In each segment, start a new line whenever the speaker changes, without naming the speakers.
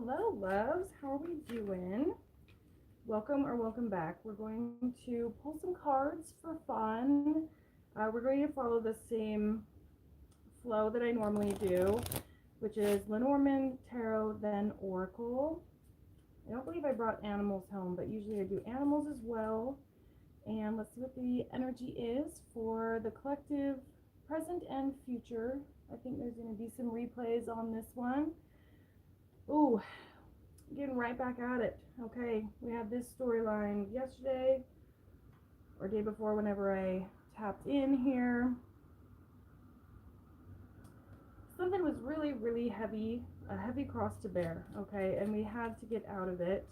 Hello, loves. How are we doing? Welcome back. We're going to pull some cards for fun. We're going to follow the same flow that I normally do, which is Lenormand, Tarot, then Oracle. I don't believe I brought animals home, but usually I do animals as well. And let's see what the energy is for the collective present and future. I think there's going to be some replays on this one. Ooh, getting right back at it. Okay, we had this storyline yesterday or day before whenever I tapped in here. Something was really heavy, a heavy cross to bear, okay, and we had to get out of it.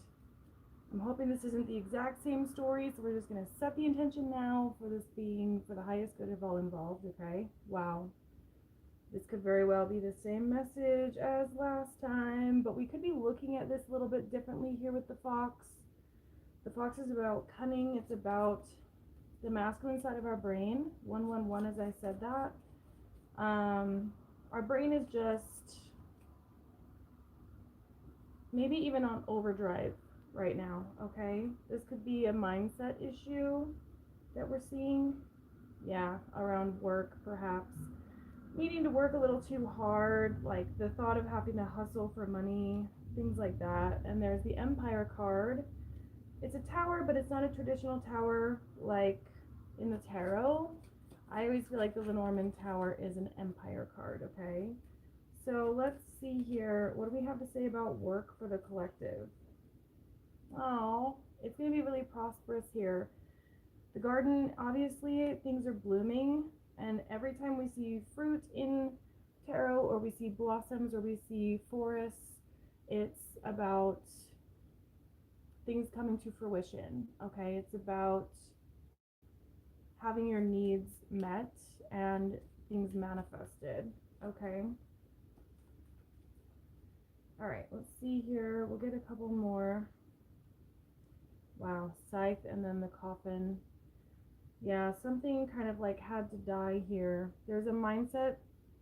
I'm hoping this isn't the exact same story, so we're just going to set the intention now for this being for the highest good of all involved, okay? Wow. This could very well be the same message as last time, but we could be looking at this a little bit differently here with the fox. The fox is about cunning. It's about the masculine side of our brain. 111, as I said that. Our brain is just maybe even on overdrive right now, okay? This could be a mindset issue that we're seeing. Yeah, around work, perhaps. Needing to work a little too hard, like the thought of having to hustle for money, things like that. And there's the Empire card. It's a tower, but it's not a traditional tower like in the tarot. I always feel like the Lenormand tower is an Empire card, okay? So let's see here. What do we have to say about work for the collective? Oh, it's going to be really prosperous here. The garden, obviously, things are blooming. And every time we see fruit in tarot, or we see blossoms, or we see forests, it's about things coming to fruition, okay? It's about having your needs met and things manifested, okay? All right, let's see here. We'll get a couple more. Wow, scythe and then the coffin. Yeah, something kind of like had to die here. There's a mindset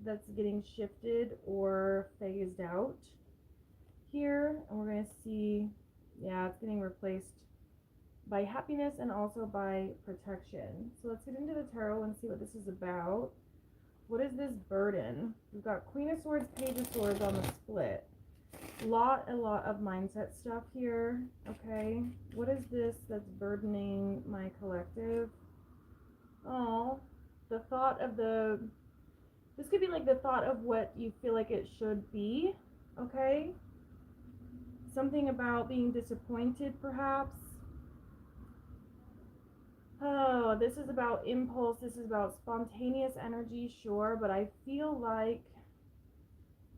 that's getting shifted or phased out here, and we're going to see, yeah, it's getting replaced by happiness and also by protection. So let's get into the tarot and see what this is about. What is this burden? We've got Queen of Swords, Page of Swords on the split. A lot of mindset stuff here, okay? What is this that's burdening my collective? Oh, the thought of this could be like the thought of what you feel like it should be, okay? Something about being disappointed, perhaps. Oh, this is about impulse. This is about spontaneous energy, sure, but I feel like,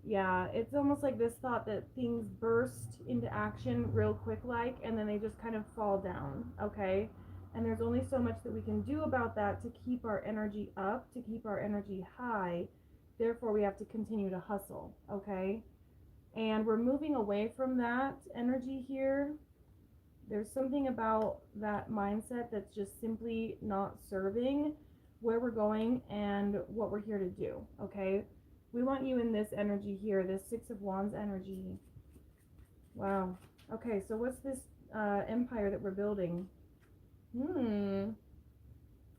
yeah, it's almost like this thought that things burst into action real quick like, and then they just kind of fall down, okay? And there's only so much that we can do about that to keep our energy up, to keep our energy high. Therefore, we have to continue to hustle, okay? And we're moving away from that energy here. There's something about that mindset that's just simply not serving where we're going and what we're here to do, okay? We want you in this energy here, this Six of Wands energy. Wow. Okay, so what's this empire that we're building?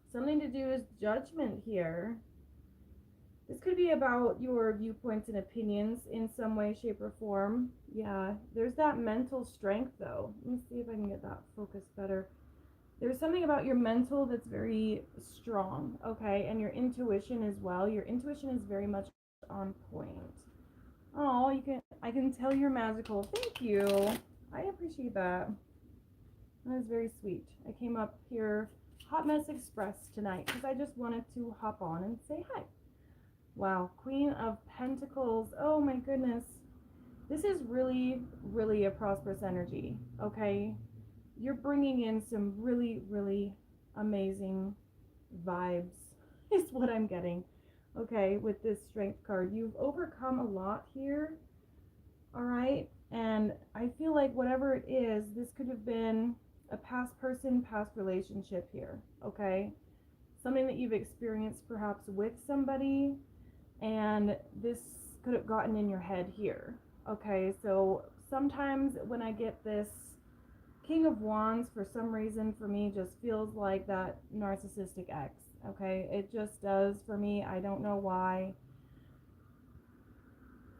Something to do with judgment here. This could be about your viewpoints and opinions in some way, shape, or form. Yeah, there's that mental strength, though. Let me see if I can get that focused better. There's something about your mental that's very strong, okay? And your intuition as well. Your intuition is very much on point. Oh, I can tell you're magical. Thank you. I appreciate that. That is very sweet. I came up here Hot Mess Express tonight because I just wanted to hop on and say hi. Wow, Queen of Pentacles. Oh my goodness. This is really a prosperous energy, okay? You're bringing in some really amazing vibes is what I'm getting, okay, with this Strength card. You've overcome a lot here, all right? And I feel like whatever it is, this could have been a past person, past relationship here, okay? Something that you've experienced perhaps with somebody, and this could have gotten in your head here, Okay, so sometimes when I get this King of Wands, for some reason, for me, just feels like that narcissistic ex. Okay, it just does for me. I don't know why.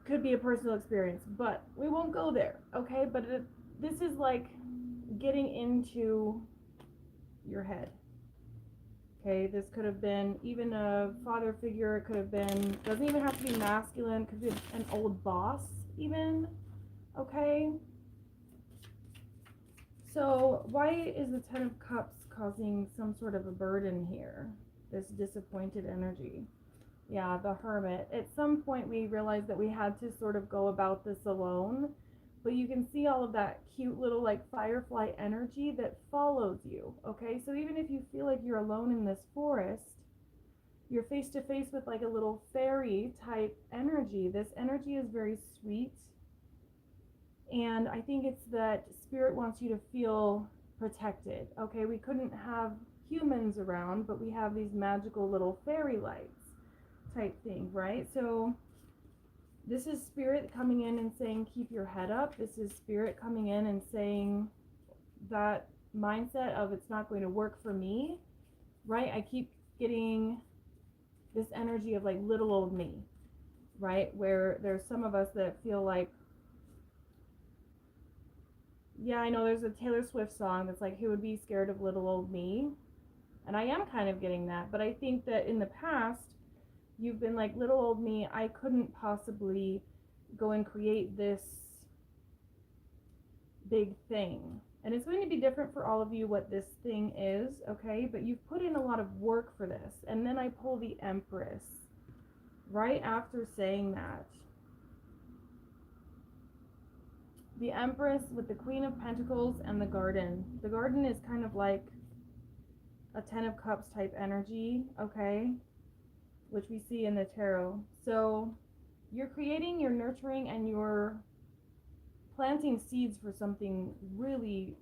Could be a personal experience, but we won't go there. Okay, but this is like getting into your head. Okay, this could have been even a father figure. It could have been, doesn't even have to be masculine. It could be an old boss, even. Okay, so why is the Ten of Cups causing some sort of a burden here? This disappointed energy. Yeah, the Hermit. At some point we realized that we had to sort of go about this alone. But you can see all of that cute little like firefly energy that follows you. Okay, so even if you feel like you're alone in this forest, you're face to face with like a little fairy type energy. This energy is very sweet. And I think it's that spirit wants you to feel protected. Okay, we couldn't have humans around, but we have these magical little fairy lights type thing, right? So this is spirit coming in and saying, keep your head up. This is spirit coming in and saying that mindset of it's not going to work for me, right? I keep getting this energy of like little old me, right? Where there's some of us that feel like, yeah, I know there's a Taylor Swift song that's like, who would be scared of little old me? And I am kind of getting that, but I think that in the past, you've been like, little old me, I couldn't possibly go and create this big thing. And it's going to be different for all of you what this thing is, okay? But you've put in a lot of work for this. And then I pull the Empress right after saying that. The Empress with the Queen of Pentacles and the Garden. The Garden is kind of like a Ten of Cups type energy, okay? Which we see in the tarot. So you're creating, you're nurturing, and you're planting seeds for something really,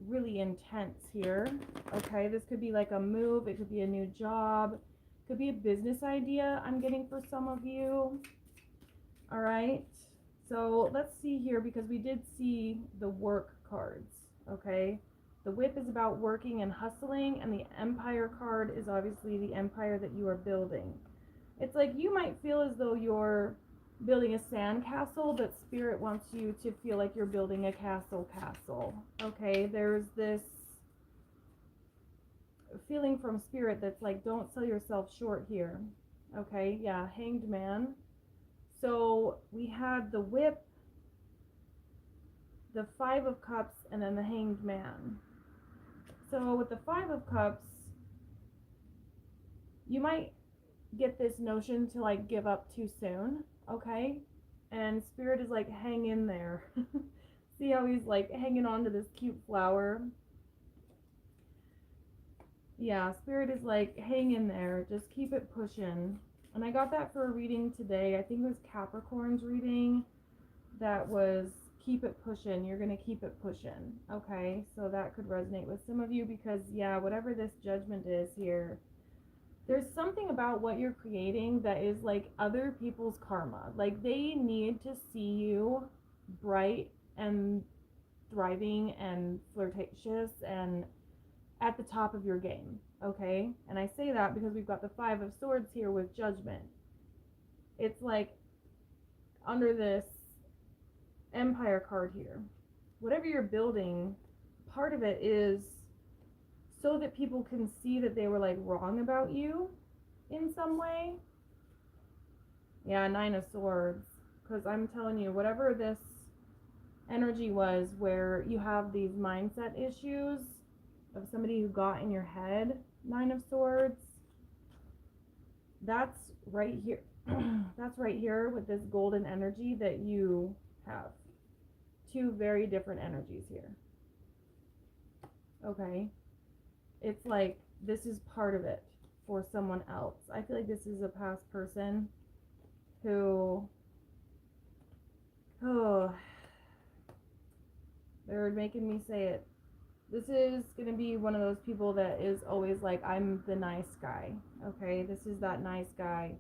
really intense here. Okay, this could be like a move, it could be a new job, it could be a business idea I'm getting for some of you. All right, so let's see here, because we did see the work cards. Okay, the Whip is about working and hustling, and the Empire card is obviously the empire that you are building. It's like you might feel as though you're building a sand castle, but spirit wants you to feel like you're building a castle. Okay, there's this feeling from spirit that's like, don't sell yourself short here. Okay, yeah, Hanged Man. So we had the Whip, the Five of Cups, and then the Hanged Man. So with the Five of Cups, you might get this notion to like give up too soon, okay? And spirit is like, hang in there. See how he's like hanging on to this cute flower? Yeah, spirit is like, hang in there, just keep it pushing. And I got that for a reading today. I think it was Capricorn's reading. That was, keep it pushing, you're gonna keep it pushing. Okay, so that could resonate with some of you, because yeah, whatever this judgment is here, there's something about what you're creating that is like other people's karma. Like they need to see you bright and thriving and flirtatious and at the top of your game. Okay, and I say that because we've got the Five of Swords here with Judgment. It's like under this Empire card here, whatever you're building, part of it is so that people can see that they were like wrong about you in some way. Yeah, Nine of Swords. Because I'm telling you, whatever this energy was where you have these mindset issues of somebody who got in your head, Nine of Swords, that's right here. That's right here with this golden energy that you have. Two very different energies here. Okay. It's like this is part of it for someone else. I feel like this is a past person who, oh, they're making me say it. This is going to be one of those people that is always like, I'm the nice guy. Okay, this is that nice guy.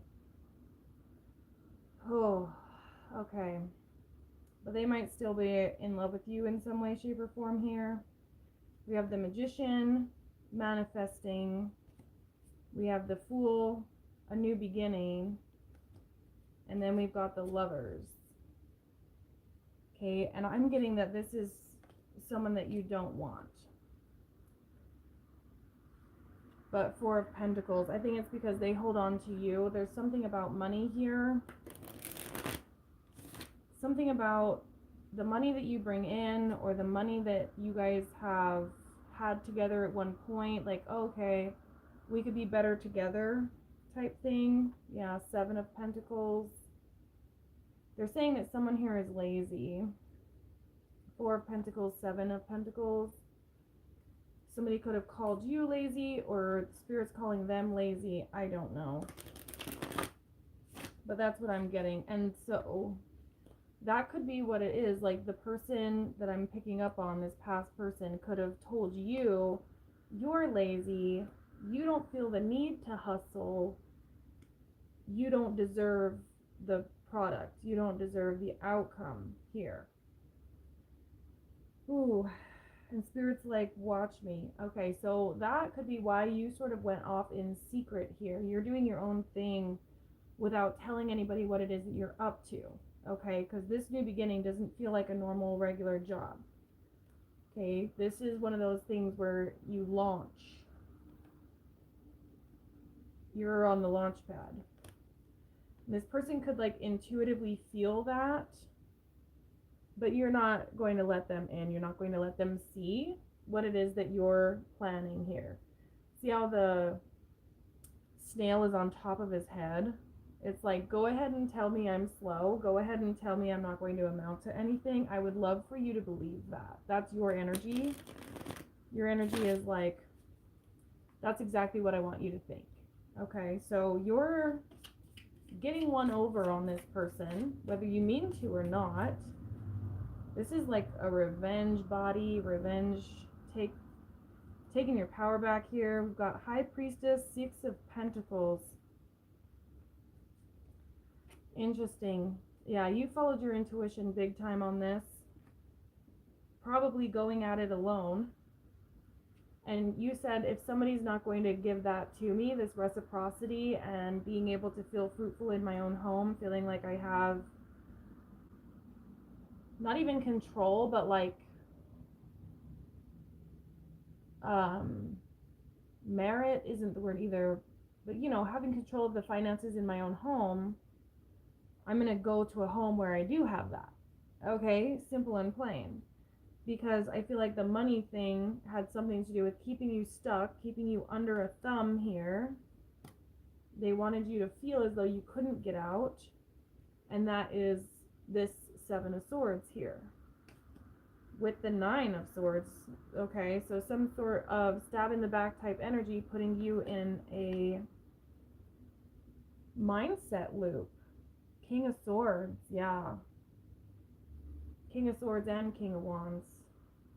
Oh, okay. but they might still be in love with you in some way, shape, or form here. We have the Magician, manifesting. We have the Fool, a new beginning. And then we've got the Lovers. Okay, and I'm getting that this is someone that you don't want. But Four of Pentacles, I think it's because they hold on to you. There's something about money here. Something about the money that you bring in, or the money that you guys have had together at one point. Like, oh, okay, we could be better together type thing. Yeah, Seven of Pentacles. They're saying that someone here is lazy. Four of Pentacles, Seven of Pentacles. Somebody could have called you lazy, or Spirit's calling them lazy. I don't know. But that's what I'm getting. And so that could be what it is. Like, the person that I'm picking up on, this past person, could have told you, you're lazy. You don't feel the need to hustle. You don't deserve the product. You don't deserve the outcome here. Ooh. And Spirit's like, watch me. Okay, so that could be why you sort of went off in secret here. You're doing your own thing without telling anybody what it is that you're up to. Okay, because this new beginning doesn't feel like a normal, regular job. Okay, this is one of those things where you launch. You're on the launch pad. This person could like intuitively feel that, but you're not going to let them in. You're not going to let them see what it is that you're planning here. See how the snail is on top of his head? It's like, go ahead and tell me I'm slow. Go ahead and tell me I'm not going to amount to anything. I would love for you to believe that. That's your energy. Your energy is like, that's exactly what I want you to think. Okay, so you're getting one over on this person, whether you mean to or not. This is like a revenge body, revenge, taking your power back here. We've got High Priestess, Six of Pentacles. Interesting. Yeah, you followed your intuition big time on this. Probably going at it alone. And you said, if somebody's not going to give that to me, this reciprocity and being able to feel fruitful in my own home, feeling like I have not even control, but like merit isn't the word either, but you know, having control of the finances in my own home, I'm gonna go to a home where I do have that. Okay, simple and plain. Because I feel like the money thing had something to do with keeping you stuck, keeping you under a thumb here. They wanted you to feel as though you couldn't get out, and that is this Seven of Swords here with the Nine of Swords. Okay, so some sort of stab in the back type energy, putting you in a mindset loop. King of Swords, yeah. King of Swords and King of Wands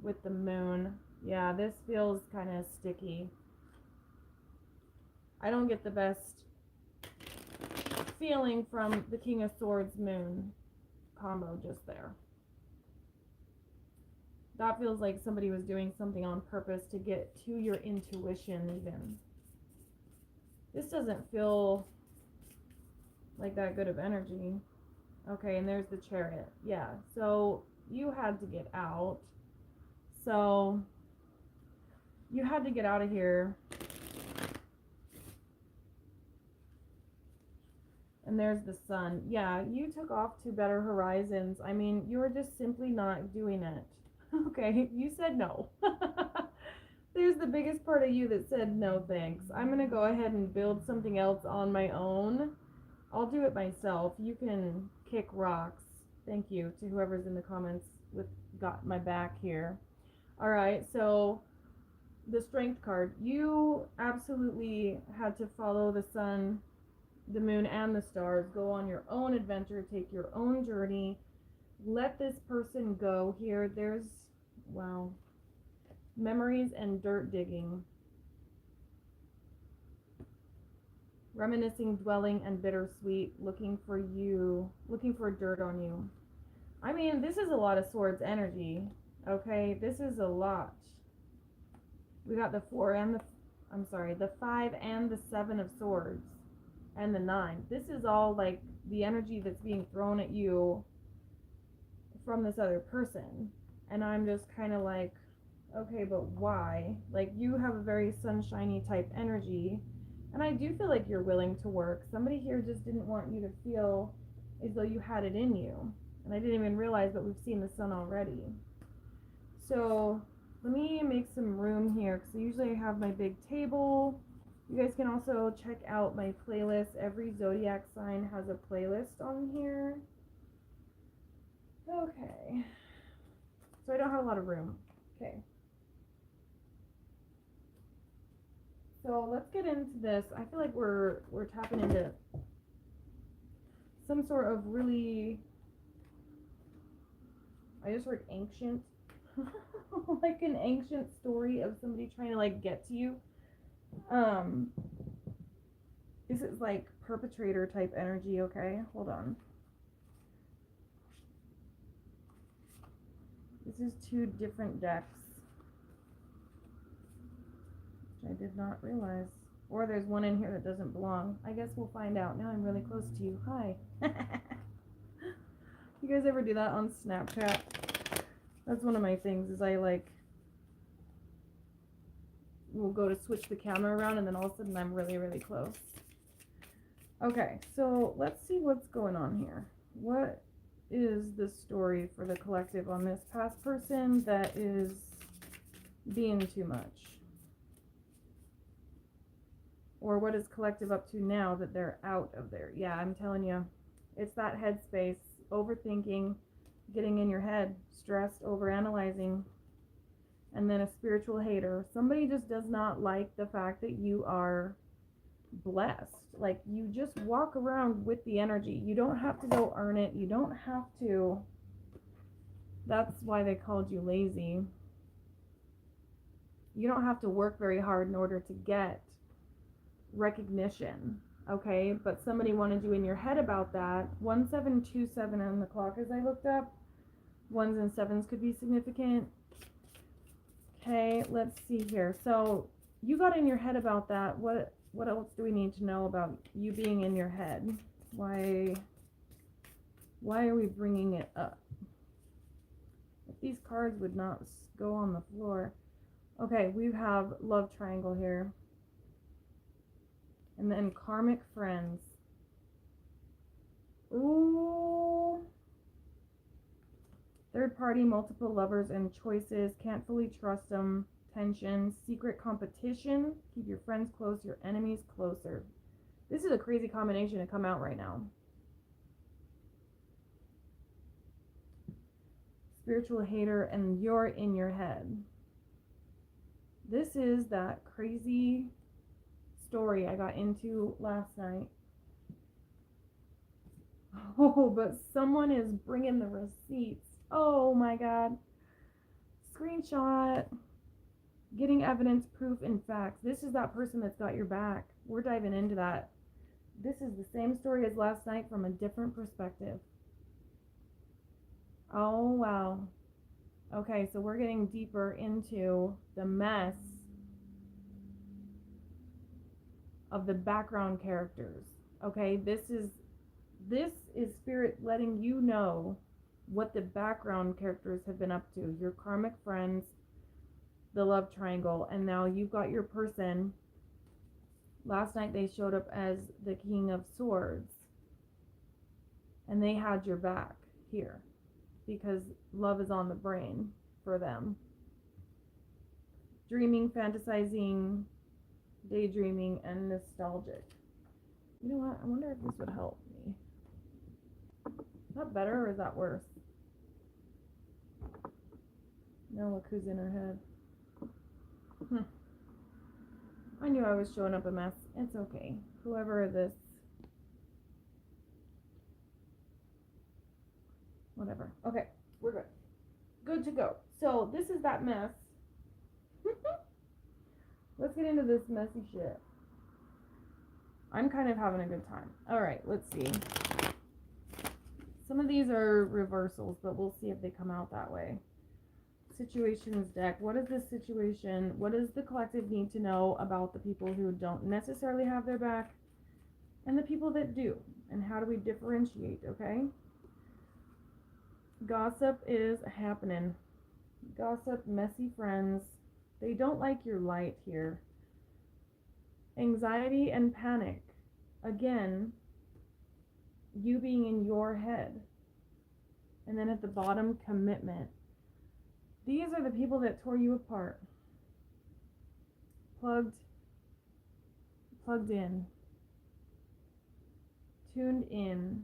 with the Moon. Yeah, this feels kind of sticky. I don't get the best feeling from the King of Swords Moon combo just there. That feels like somebody was doing something on purpose to get to your intuition even. This doesn't feel like that good of energy. Okay, and there's the Chariot. Yeah, so you had to get out. So you had to get out of here. And there's the Sun. Yeah, you took off to better horizons. I mean, you were just simply not doing it. Okay, you said no. There's the biggest part of you that said no thanks. I'm going to go ahead and build something else on my own. I'll do it myself. You can kick rocks. Thank you to whoever's in the comments with got my back here. All right, so the Strength card. You absolutely had to follow the sun, the moon, and the stars. Go on your own adventure. Take your own journey. Let this person go here. There's, wow, memories and dirt digging. Reminiscing, dwelling, and bittersweet. Looking for you. Looking for dirt on you. I'm mean, this is a lot of swords energy. Okay, this is a lot. We got the 4 and the 5 and the 7 of swords. And the 9. This is all like the energy that's being thrown at you from this other person. And I'm just kind of like, okay, but why? Like, you have a very sunshiny type energy. And I do feel like you're willing to work. Somebody here just didn't want you to feel as though you had it in you. And I didn't even realize, but we've seen the sun already. So let me make some room here, because usually I have my big table. You guys can also check out my playlist. Every zodiac sign has a playlist on here. Okay. So I don't have a lot of room. Okay. So let's get into this. I feel like we're tapping into some sort of really, I just heard ancient, like an ancient story of somebody trying to like get to you. This is like perpetrator type energy, okay? Hold on. This is 2 different decks, which I did not realize. Or there's one in here that doesn't belong. I guess we'll find out. Now I'm really close to you. Hi. You guys ever do that on Snapchat? That's one of my things, is I like will go to switch the camera around and then all of a sudden I'm really, really close. Okay, so let's see what's going on here. What is the story for the collective on this past person that is being too much? Or what is collective up to now that they're out of there? Yeah, I'm telling you, it's that headspace, overthinking, getting in your head, stressed, overanalyzing, and then a spiritual hater. Somebody just does not like the fact that you are blessed. Like, you just walk around with the energy. You don't have to go earn it. You don't have to. That's why they called you lazy. You don't have to work very hard in order to get recognition, okay? But somebody wanted you in your head about that. 1727 on the clock as I looked up. 1s and 7s could be significant. Okay, let's see here. So you got in your head about that. What else do we need to know about you being in your head? Why are we bringing it up? If these cards would not go on the floor. Okay, we have love triangle here. And then karmic friends. Ooh. Third party, multiple lovers and choices. Can't fully trust them. Tension. Secret competition. Keep your friends close, your enemies closer. This is a crazy combination to come out right now. Spiritual hater, and you're in your head. This is that crazy story I got into last night. Oh, but someone is bringing the receipts. Oh my God. Screenshot. Getting evidence, proof, and facts. This is that person that's got your back. We're diving into that. This is the same story as last night from a different perspective. Oh, wow. Okay, so we're getting deeper into the mess of the background characters. Okay, this is Spirit letting you know what the background characters have been up to. Your karmic friends, the love triangle, and now you've got your person. Last night they showed up as the King of Swords, and they had your back here because love is on the brain for them. Dreaming, fantasizing, daydreaming, and nostalgic. You know what? I wonder if this would help me. Is that better or is that worse? Now look who's in her head. I knew I was showing up a mess. It's okay. Whoever this... Whatever. Okay, we're good. Good to go. So, this is that mess. Let's get into this messy shit. I'm kind of having a good time. Alright, let's see. Some of these are reversals, but we'll see if they come out that way. Situations deck. What is this situation? What does the collective need to know about the people who don't necessarily have their back and the people that do? And how do we differentiate, okay? Gossip is happening. Gossip, messy friends. They don't like your light here. Anxiety and panic. Again, you being in your head. And then at the bottom, commitment. These are the people that tore you apart. Plugged in. Tuned in.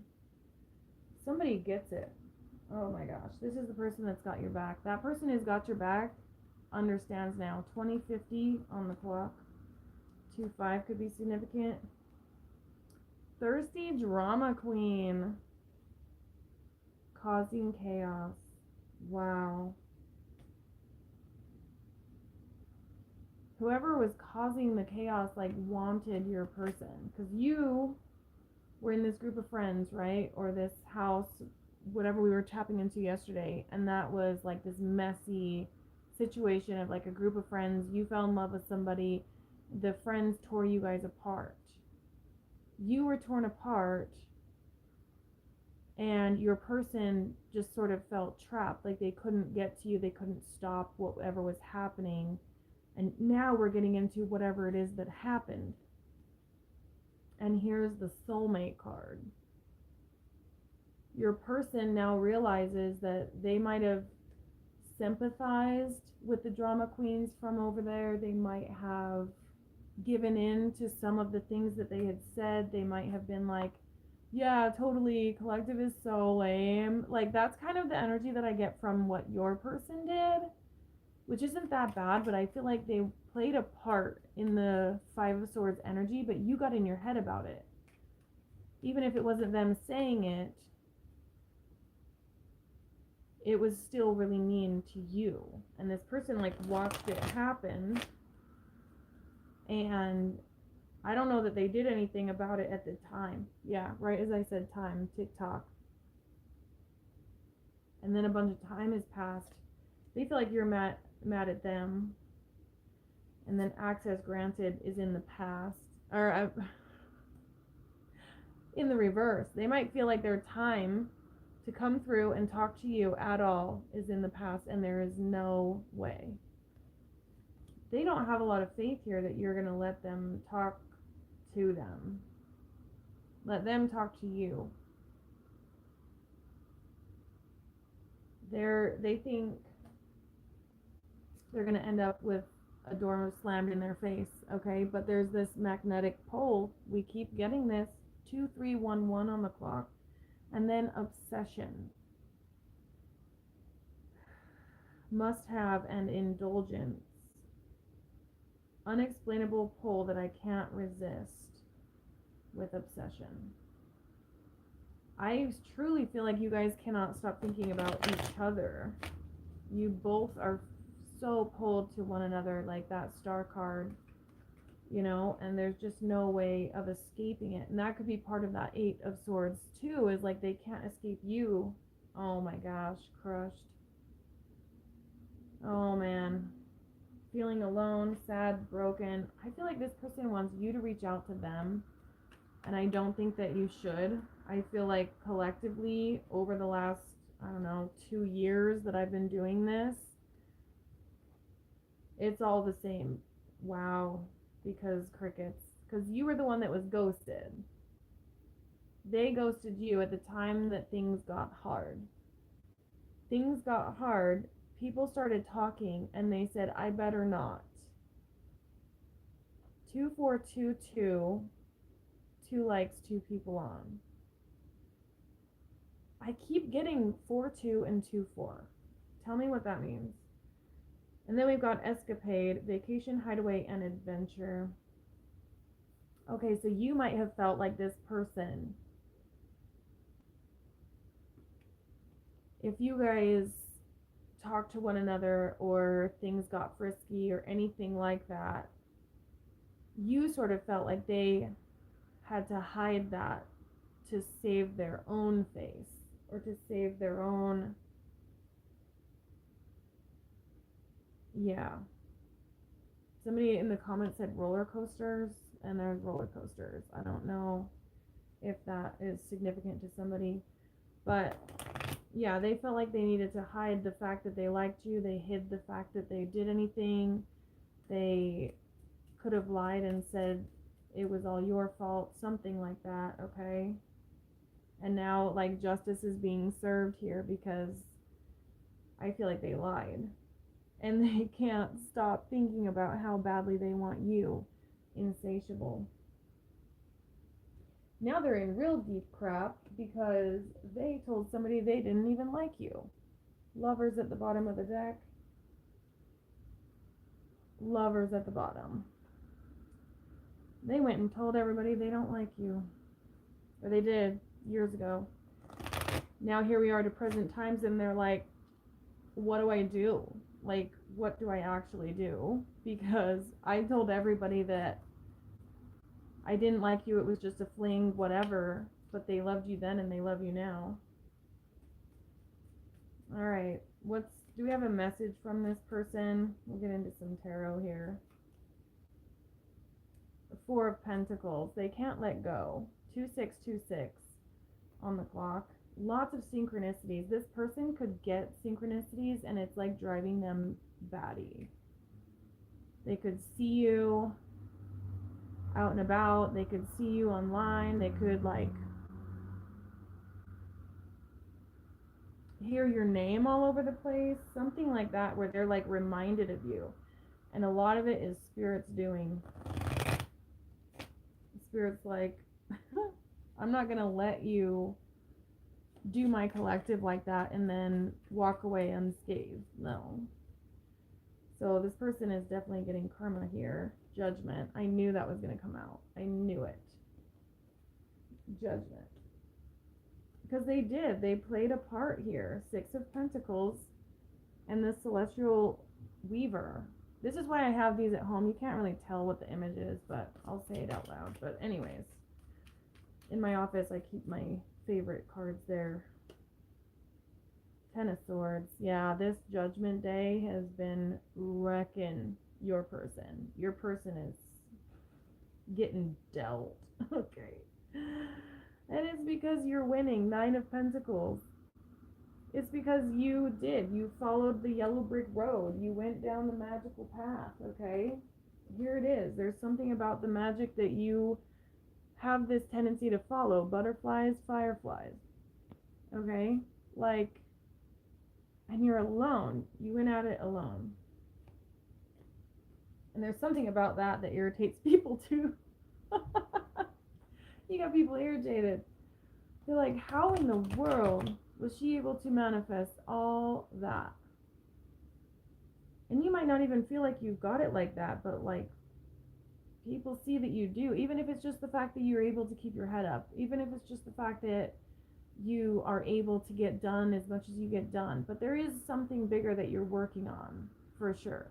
Somebody gets it. Oh my gosh. This is the person that's got your back. That person who's got your back understands now. 2050 on the clock. 2-5 could be significant. Thirsty drama queen. Causing chaos. Wow. Whoever was causing the chaos like wanted your person, because you were in this group of friends, right? Or this house, whatever we were tapping into yesterday, and that was like this messy situation of like a group of friends. You fell in love with somebody, the friends tore you guys apart. You were torn apart, and your person just sort of felt trapped, like they couldn't get to you, they couldn't stop whatever was happening. And now we're getting into whatever it is that happened. And here's the soulmate card. Your person now realizes that they might have sympathized with the drama queens from over there. They might have given in to some of the things that they had said. They might have been like, yeah, totally, collective is so lame. Like, that's kind of the energy that I get from what your person did, which isn't that bad, but I feel like they played a part in the Five of Swords energy, but you got in your head about it. Even if it wasn't them saying it, it was still really mean to you. And this person like watched it happen, and I don't know that they did anything about it at the time. Yeah, right as I said, time, TikTok. And then a bunch of time has passed. They feel like you're mad at them, and then access granted is in the past, or in the reverse. They might feel like their time to come through and talk to you at all is in the past, and there is no way. They don't have a lot of faith here that you're going to let them talk to them. Let them talk to you. They think they're going to end up with a door slammed in their face, okay? But there's this magnetic pole. We keep getting this 2311 on the clock. And then obsession. Must have and indulgence. Unexplainable pull that I can't resist with obsession. I truly feel like you guys cannot stop thinking about each other. You both are so pulled to one another, like that star card, you know, and there's just no way of escaping it. And that could be part of that Eight of Swords too, is like they can't escape you. Oh my gosh, crushed. Oh man. Feeling alone, sad, broken. I feel like this person wants you to reach out to them, and I don't think that you should. I feel like collectively over the last, I don't know, 2 years that I've been doing this, it's all the same. Wow. Because crickets. Because you were the one that was ghosted. They ghosted you at the time that things got hard. Things got hard. People started talking, and they said, I better not. 2422. 2 likes, 2 people on. I keep getting 4-2 and 2-4. Tell me what that means. And then we've got escapade, vacation, hideaway, and adventure. Okay, so you might have felt like this person, if you guys talked to one another or things got frisky or anything like that, you sort of felt like they had to hide that to save their own face. or to save their own. Yeah. Somebody in the comments said roller coasters, and there's roller coasters. I don't know if that is significant to somebody, but yeah, they felt like they needed to hide the fact that they liked you. They hid the fact that they did anything. They could have lied and said it was all your fault, something like that, okay? And now, like, justice is being served here because I feel like they lied. And they can't stop thinking about how badly they want you. Insatiable. Now they're in real deep crap because they told somebody they didn't even like you. Lovers at the bottom of the deck. Lovers at the bottom. They went and told everybody they don't like you. Or they did years ago. Now here we are to present times and they're like, what do I do? Like, what do I actually do? Because I told everybody that I didn't like you, it was just a fling, whatever, but they loved you then and they love you now. Alright, do we have a message from this person? We'll get into some tarot here. The Four of Pentacles, they can't let go. 2626 on the clock. Lots of synchronicities. This person could get synchronicities and it's like driving them batty. They could see you out and about. They could see you online. They could like hear your name all over the place. Something like that where they're like reminded of you. And a lot of it is Spirit's doing. Spirit's like, I'm not going to let you do my collective like that and then walk away unscathed. No. So this person is definitely getting karma here. Judgment. I knew that was going to come out. I knew it. Judgment. Because they did. They played a part here. Six of Pentacles and the Celestial Weaver. This is why I have these at home. You can't really tell what the image is, but I'll say it out loud. But anyways, in my office I keep my favorite cards there. Ten of Swords. Yeah, this Judgment Day has been wrecking your person. Your person is getting dealt. Okay. And it's because you're winning. Nine of Pentacles. It's because you did. You followed the yellow brick road. You went down the magical path, okay? Here it is. There's something about the magic that you have this tendency to follow. Butterflies, fireflies. Okay? Like, and you're alone. You went at it alone. And there's something about that that irritates people too. You got people irritated. They're like, how in the world was she able to manifest all that? And you might not even feel like you've got it like that, but like, people see that you do. Even if it's just the fact that you're able to keep your head up. Even if it's just the fact that you are able to get done as much as you get done. But there is something bigger that you're working on, for sure.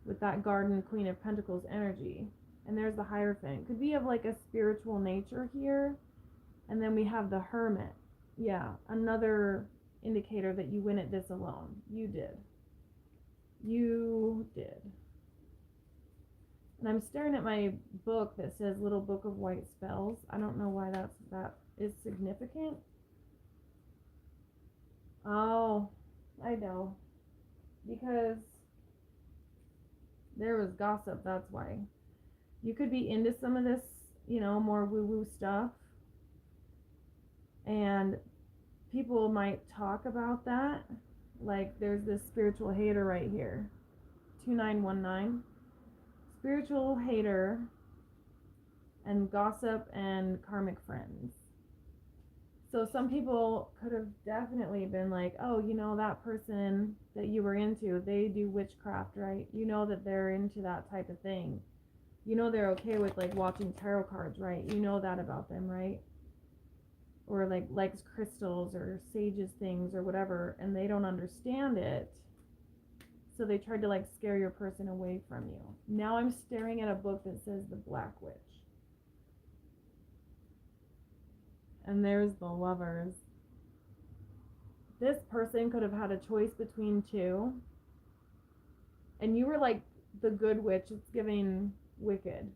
With that Garden Queen of Pentacles energy. And there's the Hierophant. Could be of like a spiritual nature here. And then we have the Hermit. Yeah, another indicator that you win at this alone. You did. You did. And I'm staring at my book that says Little Book of White Spells. I don't know why that is significant. Oh, I know. Because there was gossip, that's why. You could be into some of this, you know, more woo-woo stuff. And people might talk about that. Like, there's this spiritual hater right here. 2919. Spiritual hater and gossip and karmic friends. So some people could have definitely been like, oh, you know, that person that you were into, they do witchcraft, right? You know that they're into that type of thing. You know they're okay with like watching tarot cards, right? You know that about them, right? Or like likes crystals or sages things or whatever, and they don't understand it. So they tried to like scare your person away from you. Now I'm staring at a book that says The Black Witch. And there's the Lovers. This person could have had a choice between two, and you were like the good witch that's giving wicked,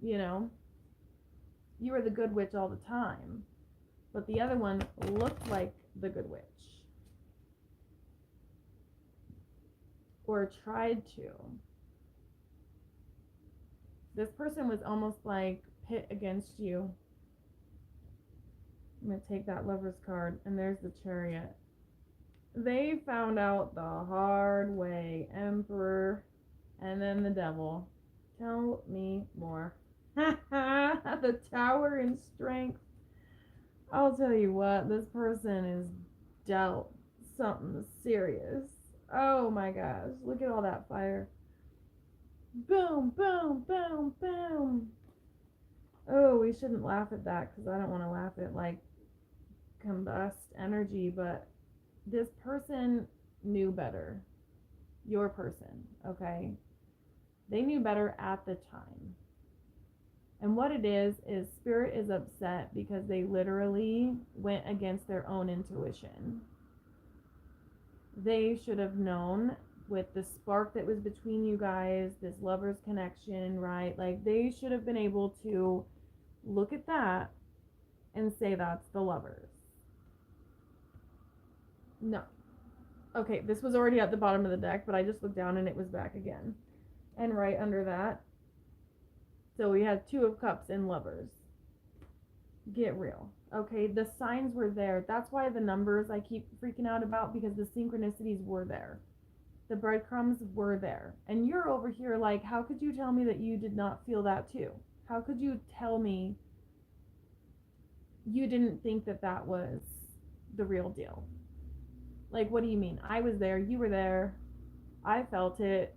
you know? You were the good witch all the time, but the other one looked like the good witch. Or tried to. This person was almost like pit against you. I'm going to take that Lover's card, and there's the Chariot. They found out the hard way. Emperor, and then the Devil. Tell me more. The Tower in Strength. I'll tell you what, this person is dealt something serious. Oh my gosh, look at all that fire. Boom, boom, boom, boom. Oh, we shouldn't laugh at that because I don't want to laugh at like combust energy, but this person knew better. Your person, okay? They knew better at the time. And what it is Spirit is upset because they literally went against their own intuition. They should have known with the spark that was between you guys, this lover's connection, right? Like they should have been able to look at that and say that's the lovers. No. Okay, this was already at the bottom of the deck, but I just looked down and it was back again. And right under that, so we had Two of Cups and Lovers. Get real. Okay, the signs were there. That's why the numbers I keep freaking out about, because the synchronicities were there. The breadcrumbs were there. And you're over here like, how could you tell me that you did not feel that too? How could you tell me you didn't think that that was the real deal? Like, what do you mean? I was there. You were there. I felt it.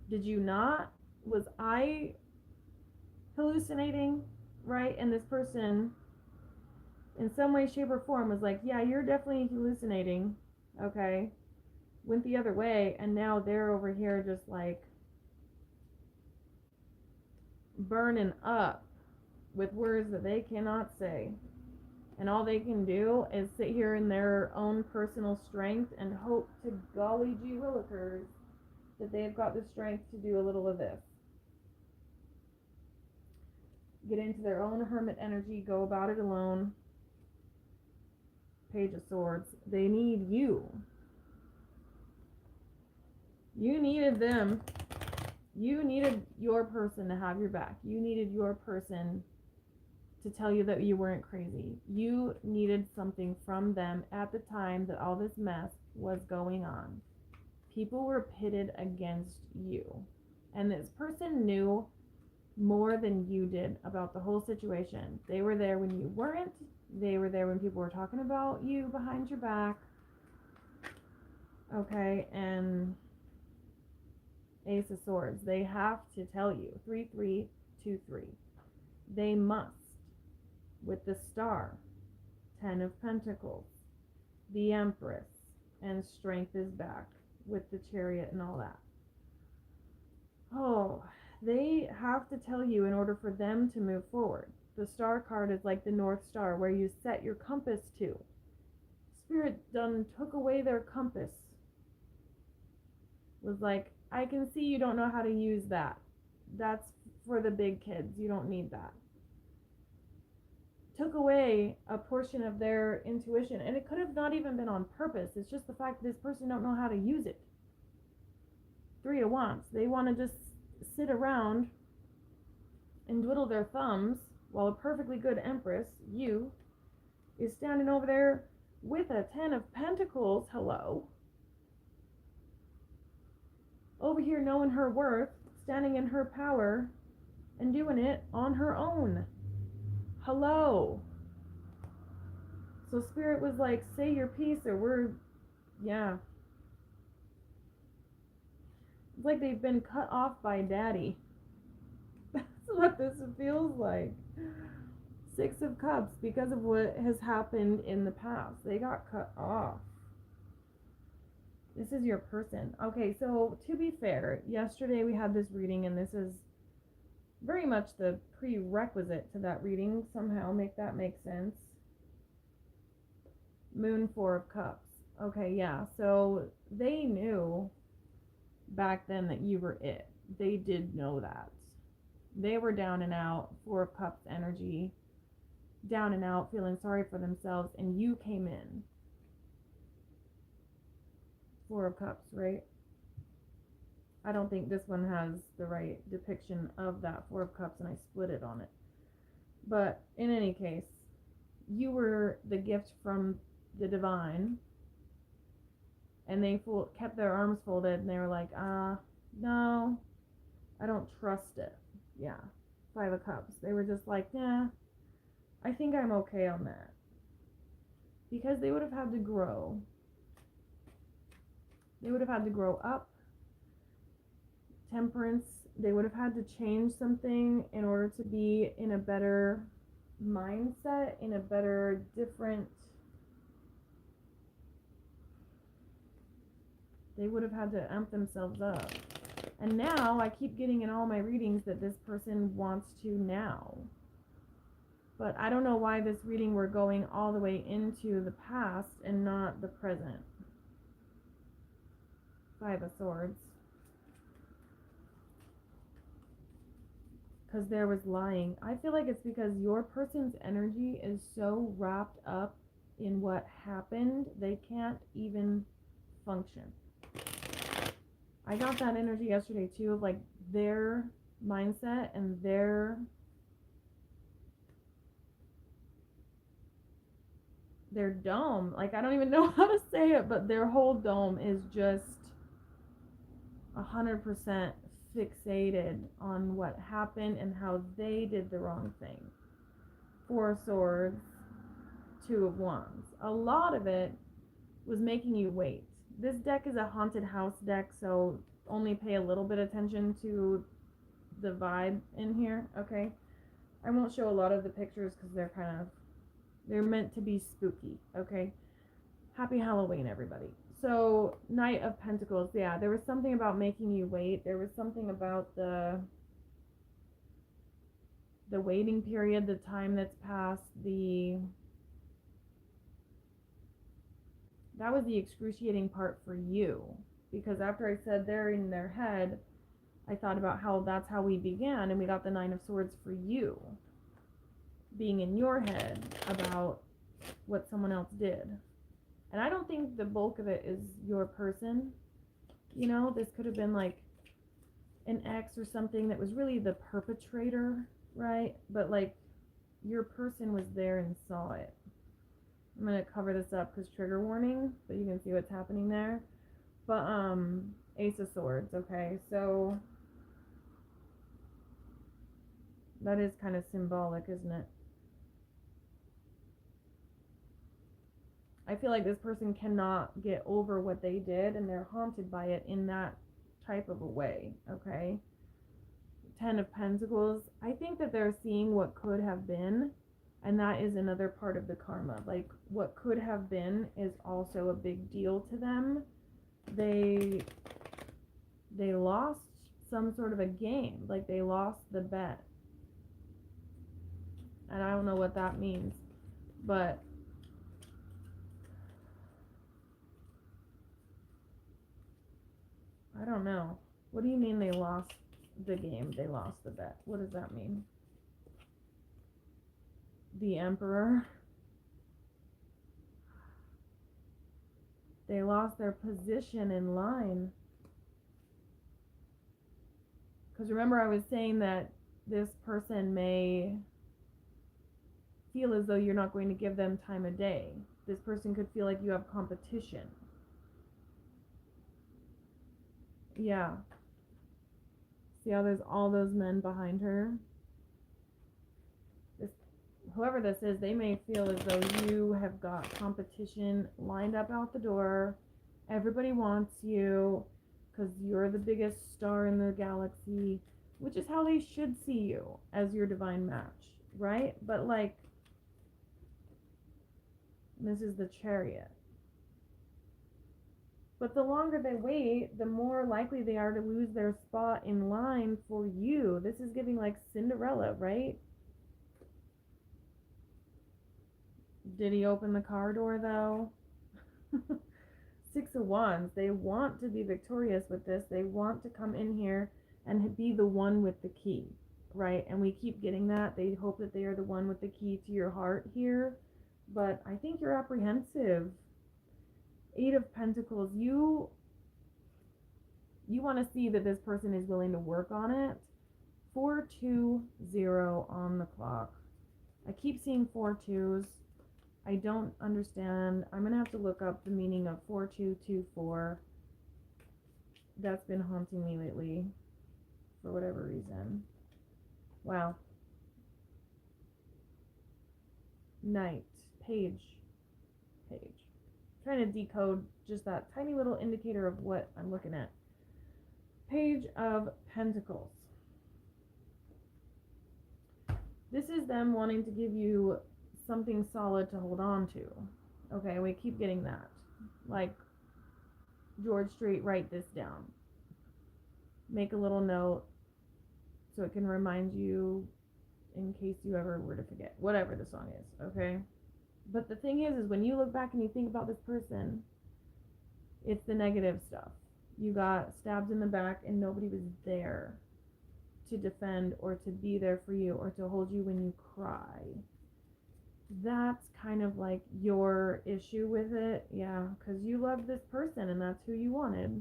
Did you not? Was I hallucinating? Right? And this person, in some way, shape, or form, was like, yeah, you're definitely hallucinating. Okay? Went the other way, and now they're over here just like burning up with words that they cannot say. And all they can do is sit here in their own personal strength and hope to golly gee willikers that they've got the strength to do a little of this. Get into their own hermit energy, go about it alone. Page of Swords. They need you. You needed them. You needed your person to have your back. You needed your person to tell you that you weren't crazy. You needed something from them at the time that all this mess was going on. People were pitted against you. And this person knew more than you did about the whole situation. They were there when you weren't. They were there when people were talking about you behind your back. Okay, and Ace of Swords. They have to tell you. 3-3-2-3. They must. With the Star, 10 of Pentacles, the Empress, and Strength is back with the Chariot and all that. Oh, they have to tell you in order for them to move forward. The Star card is like the North Star, where you set your compass to. Spirit done took away their compass. Was like, I can see you don't know how to use that. That's for the big kids. You don't need that. Took away a portion of their intuition, and it could have not even been on purpose. It's just the fact that this person don't know how to use it. 3 of Wands. They want to just sit around and twiddle their thumbs while a perfectly good Empress, you, is standing over there with a 10 of Pentacles. Hello. Over here knowing her worth, standing in her power, and doing it on her own. Hello. So Spirit was like, say your piece or we're, yeah. It's like they've been cut off by Daddy. That's what this feels like. 6 of Cups, because of what has happened in the past. They got cut off. This is your person. Okay, so to be fair, yesterday we had this reading, and this is very much the prerequisite to that reading. Somehow make that make sense. Moon, 4 of Cups. Okay, yeah. So they knew back then that you were it. They did know that. They were down and out, Four of Cups energy, down and out, feeling sorry for themselves, and you came in. Four of Cups, right? I don't think this one has the right depiction of that Four of Cups, and I split it on it. But in any case, you were the gift from the divine, and they kept their arms folded, and they were like, no, I don't trust it. Yeah, Five of Cups. They were just like, nah, I think I'm okay on that. Because they would have had to grow. They would have had to grow up. Temperance, they would have had to change something in order to be in a better mindset, in a better, different. They would have had to amp themselves up. And now I keep getting in all my readings that this person wants to now. But I don't know why this reading we're going all the way into the past and not the present. Five of Swords. Because there was lying. I feel like it's because your person's energy is so wrapped up in what happened, they can't even function. I got that energy yesterday too, of like their mindset and their dome. Like, I don't even know how to say it, but their whole dome is just 100% fixated on what happened and how they did the wrong thing. Four of Swords, Two of Wands. A lot of it was making you wait. This deck is a haunted house deck, so only pay a little bit attention to the vibe in here, okay? I won't show a lot of the pictures because they're meant to be spooky, okay? Happy Halloween, everybody. So, Knight of Pentacles, yeah, there was something about making you wait. There was something about the waiting period, the time that's passed, that was the excruciating part for you. Because after I said they're in their head, I thought about how that's how we began, and we got the Nine of Swords for you. Being in your head about what someone else did. And I don't think the bulk of it is your person. You know, this could have been like an ex or something that was really the perpetrator, right? But like, your person was there and saw it. I'm going to cover this up because trigger warning, but you can see what's happening there. But, Ace of Swords, okay? So, that is kind of symbolic, isn't it? I feel like this person cannot get over what they did, and they're haunted by it in that type of a way, okay? Ten of Pentacles. I think that they're seeing what could have been, and that is another part of the karma. Like, what could have been is also a big deal to them. They lost some sort of a game. Like, they lost the bet. And I don't know what that means. But I don't know. What do you mean they lost the game? They lost the bet. What does that mean? The Emperor. They lost their position in line. Because remember, I was saying that this person may feel as though you're not going to give them time of day. This person could feel like you have competition. Yeah. See how there's all those men behind her? Whoever this is, they may feel as though you have got competition lined up out the door. Everybody wants you because you're the biggest star in the galaxy, which is how they should see you, as your divine match, right? But like, this is the Chariot. But the longer they wait, the more likely they are to lose their spot in line for you. This is giving like Cinderella, right? Did he open the car door though? Wands, they want to be victorious with this. They want to come in here and be the one with the key, right? And we keep getting that. They hope that they are the one with the key to your heart here. But I think you're apprehensive. 8 of Pentacles, you want to see that this person is willing to work on it. 420 on the clock. I keep seeing 4 2s. I don't understand. I'm going to have to look up the meaning of 4224. That's been haunting me lately for whatever reason. Wow. Knight. Page. Trying to decode just that tiny little indicator of what I'm looking at. Page of Pentacles. This is them wanting to give you something solid to hold on to. Okay, we keep getting that. Like, George Strait, write this down. Make a little note so it can remind you in case you ever were to forget. Whatever the song is, okay? But the thing is when you look back and you think about this person, it's the negative stuff. You got stabbed in the back and nobody was there to defend or to be there for you or to hold you when you cry. That's kind of like your issue with it. Yeah, because you loved this person and that's who you wanted.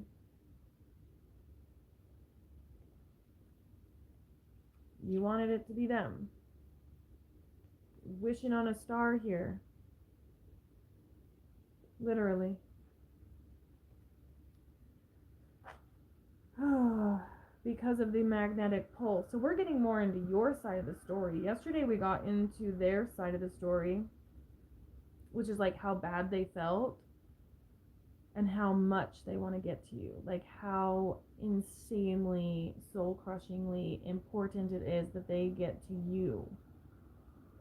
You wanted it to be them. Wishing on a star here. Literally. Because of the magnetic pull. So we're getting more into your side of the story. Yesterday we got into their side of the story, which is like how bad they felt and how much they want to get to you. Like how insanely, soul-crushingly important it is that they get to you.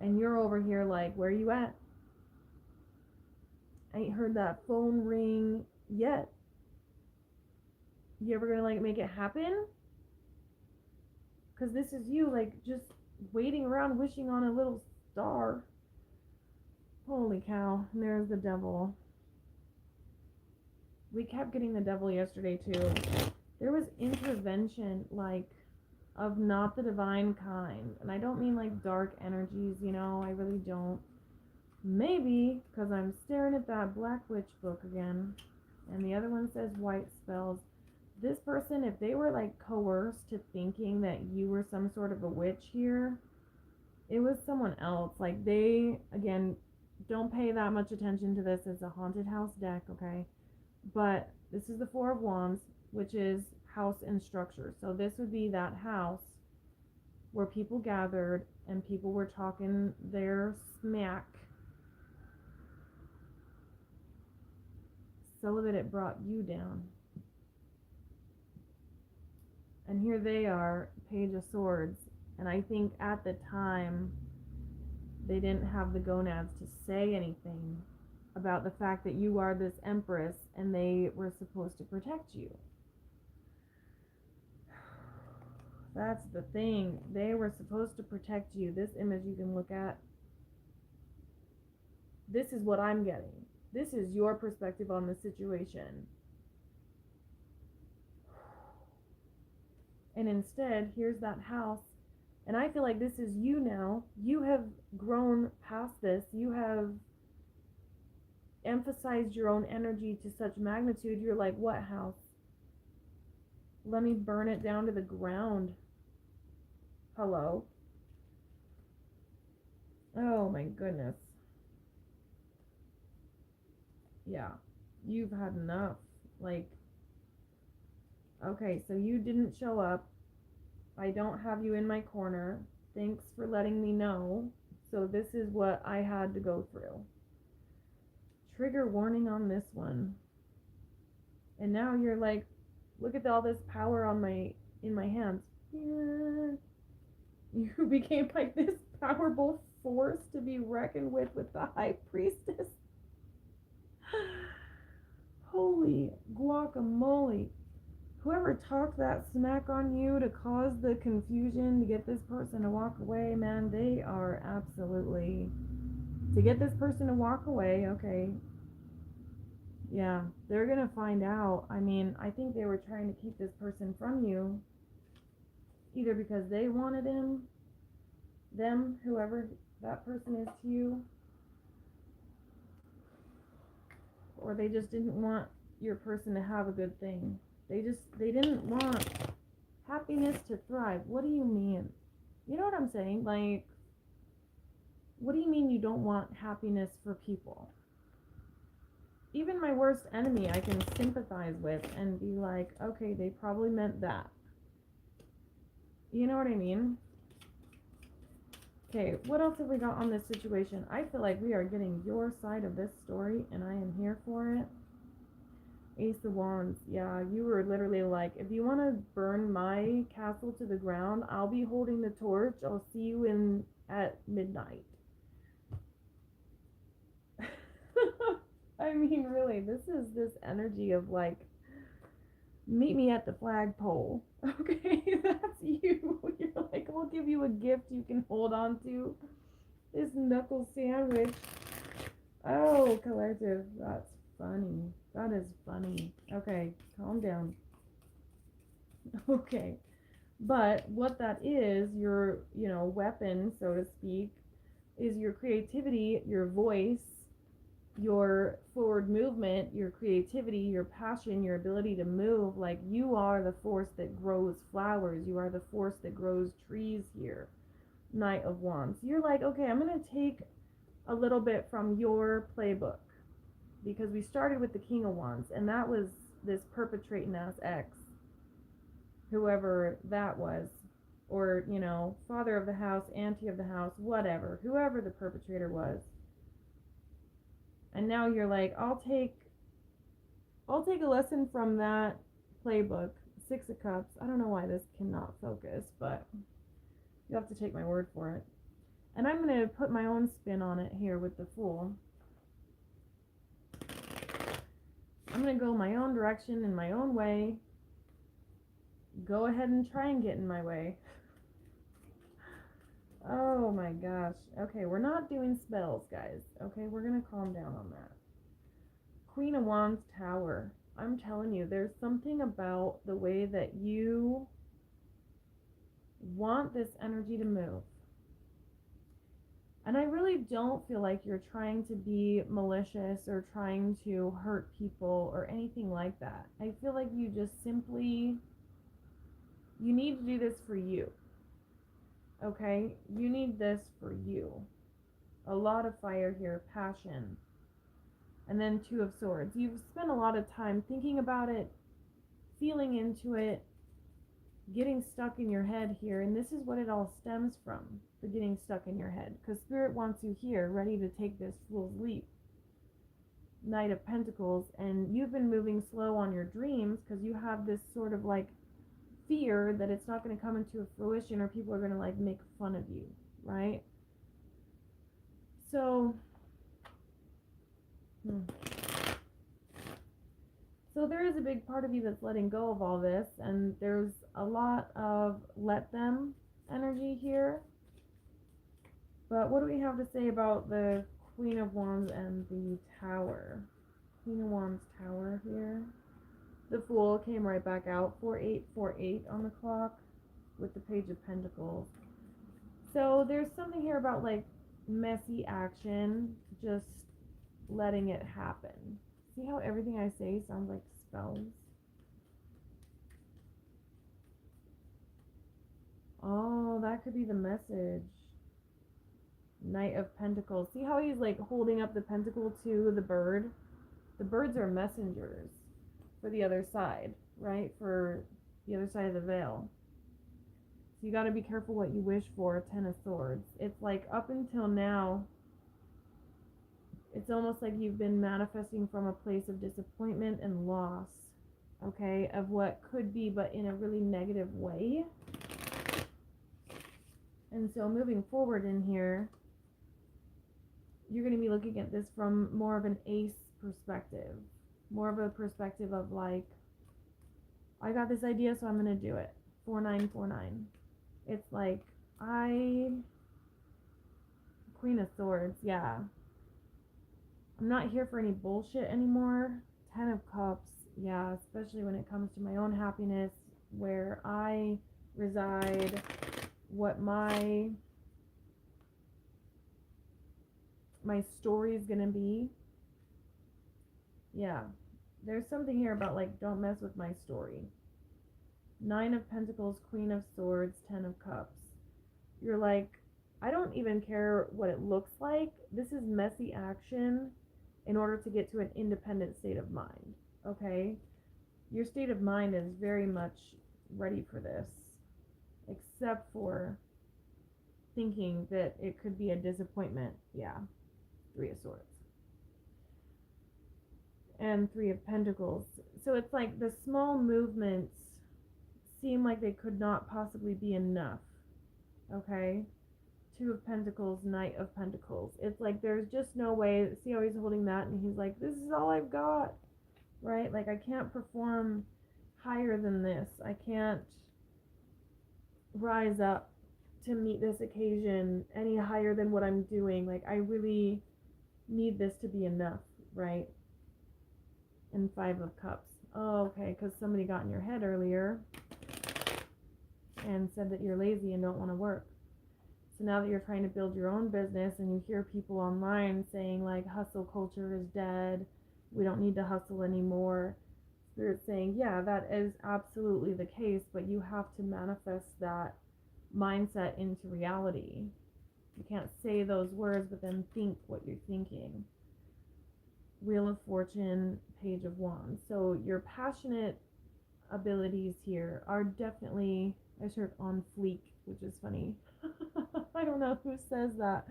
And you're over here like, where are you at? I ain't heard that phone ring yet. You ever gonna like make it happen? Because this is you like just waiting around wishing on a little star. Holy cow. And there's the devil. We kept getting the devil yesterday too. There was intervention like of not the divine kind. And I don't mean like dark energies, you know, I really don't. Maybe because I'm staring at that Black Witch book again. And the other one says white spells. This person, if they were like coerced to thinking that you were some sort of a witch here, it was someone else. Like they, again, don't pay that much attention to this as a haunted house deck, okay? But this is the 4 of Wands, which is house and structure. So this would be that house where people gathered and people were talking their smack so that it brought you down. And here they are, Page of Swords. And I think at the time, they didn't have the gonads to say anything about the fact that you are this empress and they were supposed to protect you. That's the thing. They were supposed to protect you. This image you can look at. This is what I'm getting. This is your perspective on the situation. And instead, here's that house. And I feel like this is you now. You have grown past this. You have emphasized your own energy to such magnitude. You're like, what house? Let me burn it down to the ground. Hello? Oh my goodness. Yeah. You've had enough. Like, okay, so you didn't show up. I don't have you in my corner. Thanks for letting me know. So this is what I had to go through. Trigger warning on this one. And now you're like, look at all this power on in my hands. Yeah. You became like this powerful force to be reckoned with the High Priestess. Holy guacamole. Whoever talked that smack on you to cause the confusion, to get this person to walk away, man, they are absolutely... To get this person to walk away, okay. Yeah, they're gonna find out. I mean, I think they were trying to keep this person from you, either because they wanted them, whoever that person is to you, or they just didn't want your person to have a good thing. They didn't want happiness to thrive. What do you mean? You know what I'm saying? Like, what do you mean you don't want happiness for people? Even my worst enemy I can sympathize with and be like, okay, they probably meant that. You know what I mean? Okay, what else have we got on this situation? I feel like we are getting your side of this story, and I am here for it. Ace of Wands. Yeah, you were literally like, if you want to burn my castle to the ground, I'll be holding the torch. I'll see you in at midnight. I mean, really, this is this energy of like, meet me at the flagpole. Okay, that's you. You're like, I'll give you a gift you can hold on to. This knuckle sandwich. Oh, collective. That's funny. That is funny. Okay, calm down. Okay. But what that is, your, weapon, so to speak, is your creativity, your voice, your forward movement, your creativity, your passion, your ability to move. Like, you are the force that grows flowers. You are the force that grows trees here. Knight of Wands. You're like, okay, I'm going to take a little bit from your playbook, because we started with the King of Wands, and that was this perpetrating ass ex, whoever that was, or, father of the house, auntie of the house, whatever, whoever the perpetrator was. And now you're like, I'll take a lesson from that playbook. Six of Cups. I don't know why this cannot focus, but you have to take my word for it. And I'm going to put my own spin on it here with the Fool. I'm going to go my own direction in my own way. Go ahead and try and get in my way. Oh my gosh. Okay, we're not doing spells, guys. Okay, we're going to calm down on that. Queen of Wands Tower. I'm telling you, there's something about the way that you want this energy to move. And I really don't feel like you're trying to be malicious or trying to hurt people or anything like that. I feel like you just simply, you need to do this for you. Okay? You need this for you. A lot of fire here, passion. And then Two of Swords. You've spent a lot of time thinking about it, feeling into it, getting stuck in your head here. And this is what it all stems from, the getting stuck in your head. Because Spirit wants you here, ready to take this fool's leap. Knight of Pentacles. And you've been moving slow on your dreams because you have this sort of like fear that it's not going to come into fruition, or people are going to like make fun of you, right? So there is a big part of you that's letting go of all this, and there's a lot of let them energy here. But what do we have to say about the Queen of Wands and the Tower? Queen of Wands Tower here. The Fool came right back out. 4848 on the clock with the Page of Pentacles. So there's something here about like messy action, just letting it happen. See how everything I say sounds like spells? Oh, that could be the message. Knight of Pentacles. See how he's like holding up the pentacle to the bird? The birds are messengers for the other side, right? For the other side of the veil. So you got to be careful what you wish for. Ten of Swords. It's like up until now, it's almost like you've been manifesting from a place of disappointment and loss, okay, of what could be, but in a really negative way. And so moving forward in here, you're going to be looking at this from more of an ace perspective, more of a perspective of like, I got this idea, so I'm going to do it. 4949. It's like, Queen of Swords, yeah. I'm not here for any bullshit anymore. Ten of Cups, yeah, especially when it comes to my own happiness, where I reside, what my story is gonna be. Yeah, there's something here about like don't mess with my story. Nine of Pentacles, Queen of Swords, Ten of Cups. You're like, I don't even care what it looks like. This is messy action in order to get to an independent state of mind. Okay? Your state of mind is very much ready for this, except for thinking that it could be a disappointment. Yeah. Three of Swords. And Three of Pentacles. So it's like the small movements seem like they could not possibly be enough. Okay? Two of Pentacles, Knight of Pentacles. It's like there's just no way. See how he's holding that and he's like, this is all I've got. Right? Like I can't perform higher than this. I can't rise up to meet this occasion any higher than what I'm doing. Like I really need this to be enough, right? And Five of Cups. Oh, okay, because somebody got in your head earlier and said that you're lazy and don't want to work. So now that you're trying to build your own business and you hear people online saying like hustle culture is dead, we don't need to hustle anymore, Spirit's saying, yeah, that is absolutely the case, but you have to manifest that mindset into reality. You can't say those words but then think what you're thinking. Wheel of Fortune, Page of Wands. So your passionate abilities here are definitely, I heard on fleek, which is funny. I don't know who says that,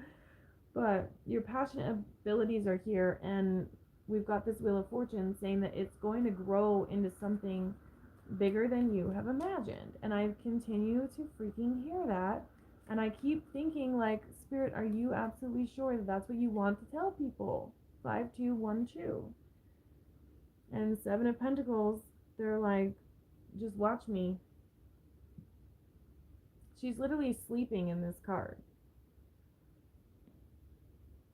but your passionate abilities are here, and we've got this Wheel of Fortune saying that it's going to grow into something bigger than you have imagined. And I continue to freaking hear that, and I keep thinking like, Spirit, are you absolutely sure that that's what you want to tell people? 5-2-1-2. And Seven of Pentacles, they're like, just watch me. She's literally sleeping in this card.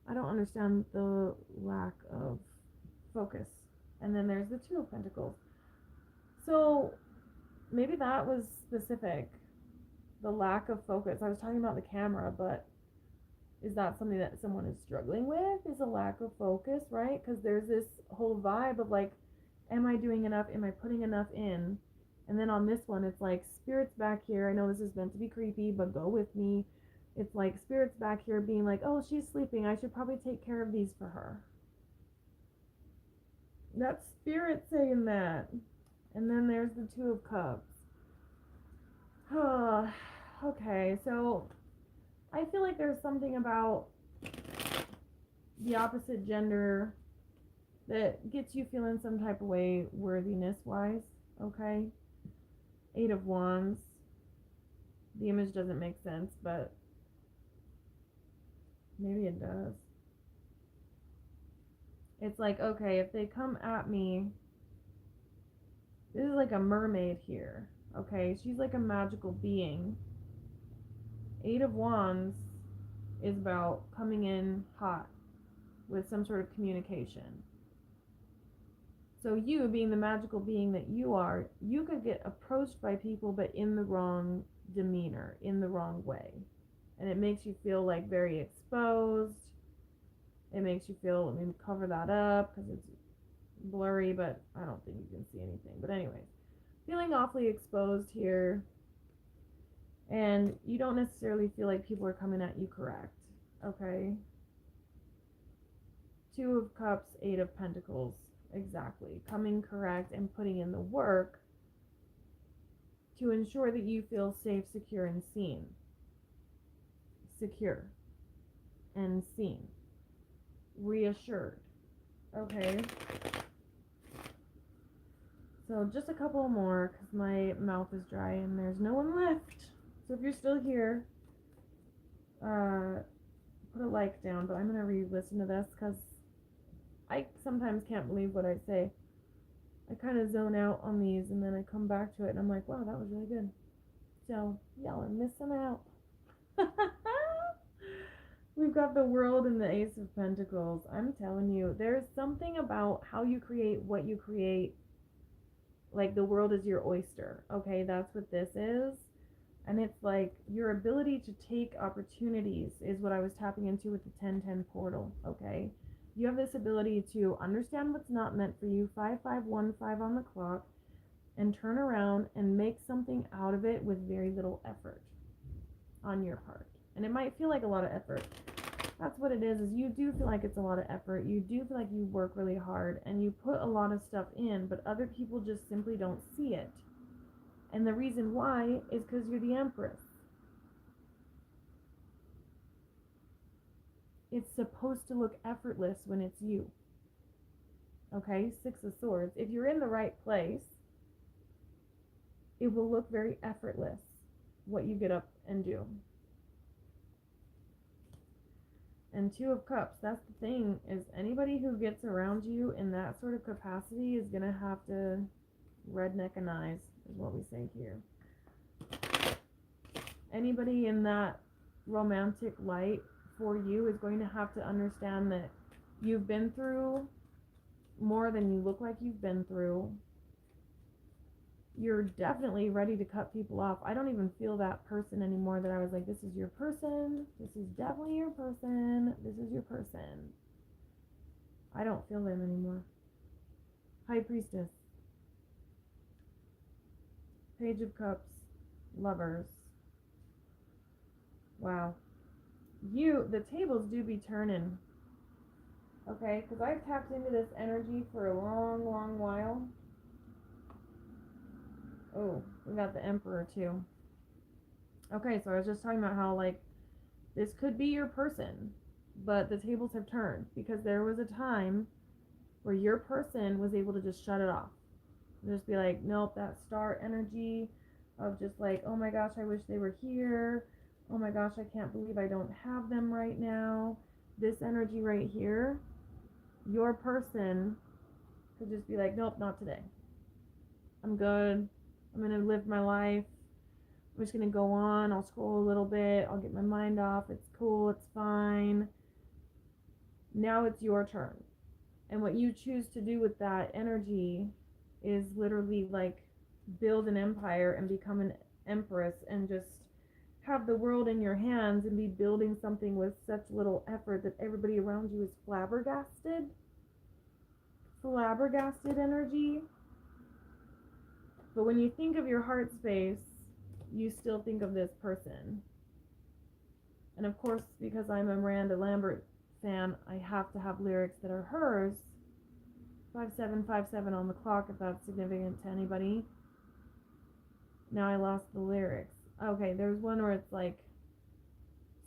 I don't understand the lack of focus. And then there's the Two of Pentacles. So maybe that was specific. The lack of focus. I was talking about the camera, but is that something that someone is struggling with? Is a lack of focus, right? Because there's this whole vibe of like, am I doing enough? Am I putting enough in? And then on this one, it's like, Spirit's back here. I know this is meant to be creepy, but go with me. It's like, Spirit's back here being like, oh, she's sleeping. I should probably take care of these for her. That's Spirit saying that. And then there's the Two of Cups. Okay, so I feel like there's something about the opposite gender that gets you feeling some type of way worthiness-wise, okay? Eight of Wands. The image doesn't make sense, but maybe it does. It's like, okay, if they come at me, this is like a mermaid here, okay? She's like a magical being. Eight of Wands is about coming in hot with some sort of communication. So you, being the magical being that you are, you could get approached by people but in the wrong demeanor, in the wrong way. And it makes you feel like very exposed. It makes you feel, let me cover that up because it's blurry, but I don't think you can see anything. But anyways, feeling awfully exposed here. And you don't necessarily feel like people are coming at you correct, okay? Two of Cups, Eight of Pentacles, exactly. Coming correct and putting in the work to ensure that you feel safe, secure, and seen. Secure and seen. Reassured, okay? So just a couple more because my mouth is dry and there's no one left. So if you're still here, put a like down, but I'm going to re-listen to this because I sometimes can't believe what I say. I kind of zone out on these and then I come back to it and I'm like, wow, that was really good. So, y'all are missing out. We've got the World and the Ace of Pentacles. I'm telling you, there's something about how you create what you create. Like the world is your oyster. Okay, that's what this is. And it's like your ability to take opportunities is what I was tapping into with the 1010 portal. Okay, you have this ability to understand what's not meant for you, 5515 on the clock, and turn around and make something out of it with very little effort on your part. And it might feel like a lot of effort. That's what it is you do feel like it's a lot of effort. You do feel like you work really hard and you put a lot of stuff in, but other people just simply don't see it. And the reason why is because you're the Empress. It's supposed to look effortless when it's you. Okay, Six of Swords. If you're in the right place, it will look very effortless what you get up and do. And Two of Cups, that's the thing, is anybody who gets around you in that sort of capacity is going to have to redneck an eyes, is what we say here. Anybody in that romantic light for you is going to have to understand that you've been through more than you look like you've been through. You're definitely ready to cut people off. I don't even feel that person anymore that I was like, this is your person. This is definitely your person. This is your person. I don't feel them anymore. High Priestess. Page of Cups. Lovers. Wow. The tables do be turning. Okay, because I've tapped into this energy for a long, long while. Oh, we got the Emperor too. Okay, so I was just talking about how, like, this could be your person, but the tables have turned because there was a time where your person was able to just shut it off. Just be like, nope, that star energy of just like, oh my gosh, I wish they were here. Oh my gosh, I can't believe I don't have them right now. This energy right here, your person could just be like, nope, not today. I'm good. I'm going to live my life. I'm just going to go on. I'll scroll a little bit. I'll get my mind off. It's cool. It's fine. Now it's your turn. And what you choose to do with that energy is literally like build an empire and become an empress and just have the world in your hands and be building something with such little effort that everybody around you is flabbergasted. Flabbergasted energy. But when you think of your heart space, you still think of this person. And of course, because I'm a Miranda Lambert fan, I have to have lyrics that are hers. 5757 on the clock, if that's significant to anybody. Now I lost the lyrics. Okay, there's one where it's like,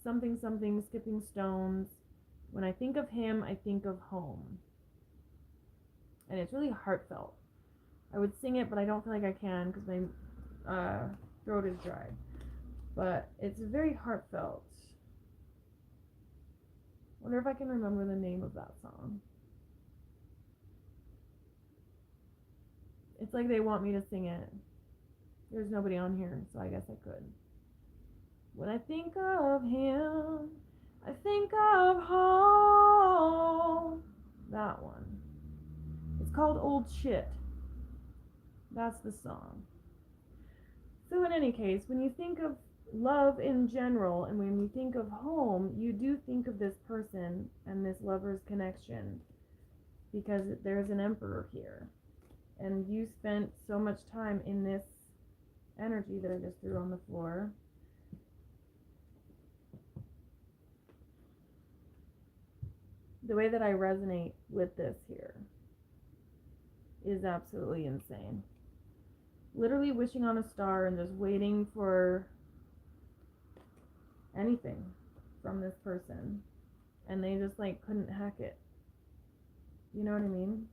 something, something, skipping stones. When I think of him, I think of home. And it's really heartfelt. I would sing it, but I don't feel like I can because my throat is dry. But it's very heartfelt. Wonder if I can remember the name of that song. It's like they want me to sing it. There's nobody on here, so I guess I could. When I think of him, I think of home. That one. It's called Old Shit. That's the song. So in any case, when you think of love in general, and when you think of home, you do think of this person and this lover's connection, because there's an emperor here. And you spent so much time in this energy that I just threw on the floor. The way that I resonate with this here is absolutely insane. Literally wishing on a star and just waiting for anything from this person. And they just like couldn't hack it. You know what I mean?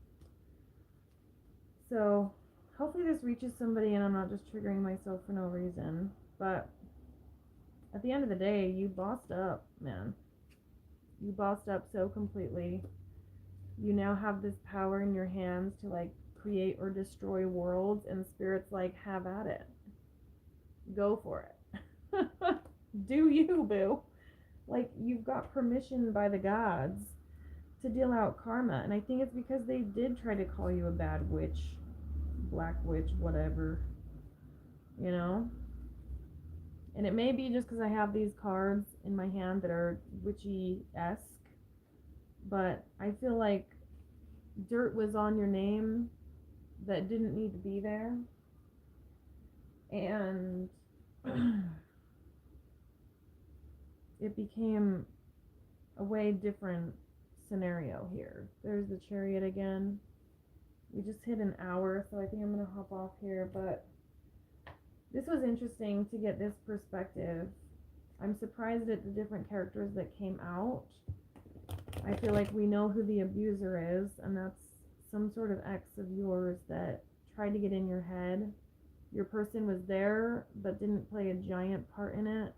So hopefully this reaches somebody and I'm not just triggering myself for no reason. But at the end of the day, you bossed up, man. You bossed up so completely. You now have this power in your hands to like create or destroy worlds, and Spirit's like, have at it. Go for it. Do you, boo. Like, you've got permission by the gods to deal out karma. And I think it's because they did try to call you a bad witch, black witch, whatever, you know? And it may be just because I have these cards in my hand that are witchy-esque, but I feel like dirt was on your name that didn't need to be there. And it became a way different scenario here. There's the Chariot again. We just hit an hour, so I think I'm going to hop off here, but this was interesting to get this perspective. I'm surprised at the different characters that came out. I feel like we know who the abuser is, and that's some sort of ex of yours that tried to get in your head. Your person was there, but didn't play a giant part in it.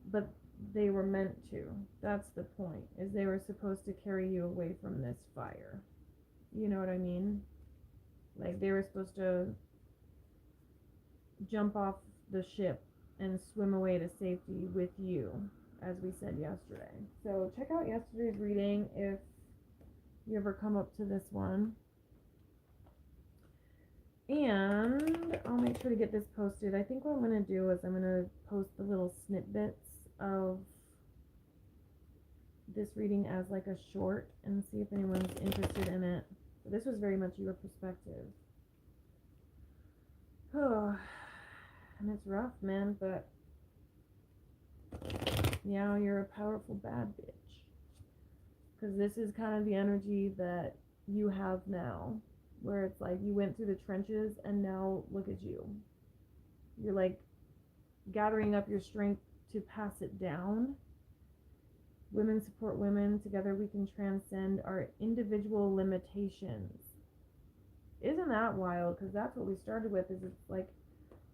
But they were meant to. That's the point, is they were supposed to carry you away from this fire. You know what I mean? Like, they were supposed to jump off the ship and swim away to safety with you, as we said yesterday. So check out yesterday's reading if you ever come up to this one. And I'll make sure to get this posted. I think what I'm going to do is I'm going to post the little snippets of this reading as like a short and see if anyone's interested in it. But this was very much your perspective. Oh, and it's rough, man, but yeah, you're a powerful bad bitch. Because this is kind of the energy that you have now, where it's like you went through the trenches and now look at you. You're like gathering up your strength to pass it down. Women support women. Together we can transcend our individual limitations. Isn't that wild? Because that's what we started with, is it's like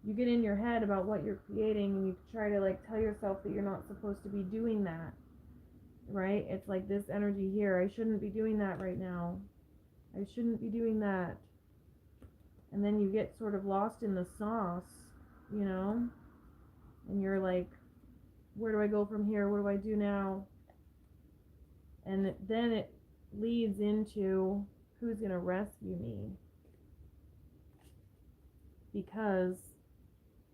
you get in your head about what you're creating and you try to like tell yourself that you're not supposed to be doing that, right? It's like this energy here. I shouldn't be doing that right now. I shouldn't be doing that. And then you get sort of lost in the sauce, you know? And you're like, where do I go from here? What do I do now? And then it leads into who's going to rescue me. Because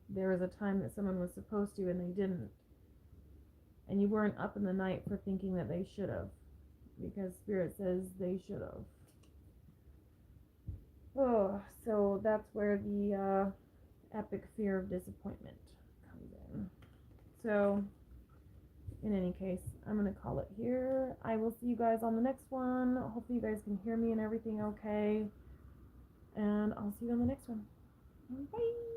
there was a time that someone was supposed to and they didn't. And you weren't up in the night for thinking that they should have. Because Spirit says they should have. Oh, so that's where the epic fear of disappointment comes in. So, in any case, I'm going to call it here. I will see you guys on the next one. Hopefully you guys can hear me and everything okay. And I'll see you on the next one. Bye!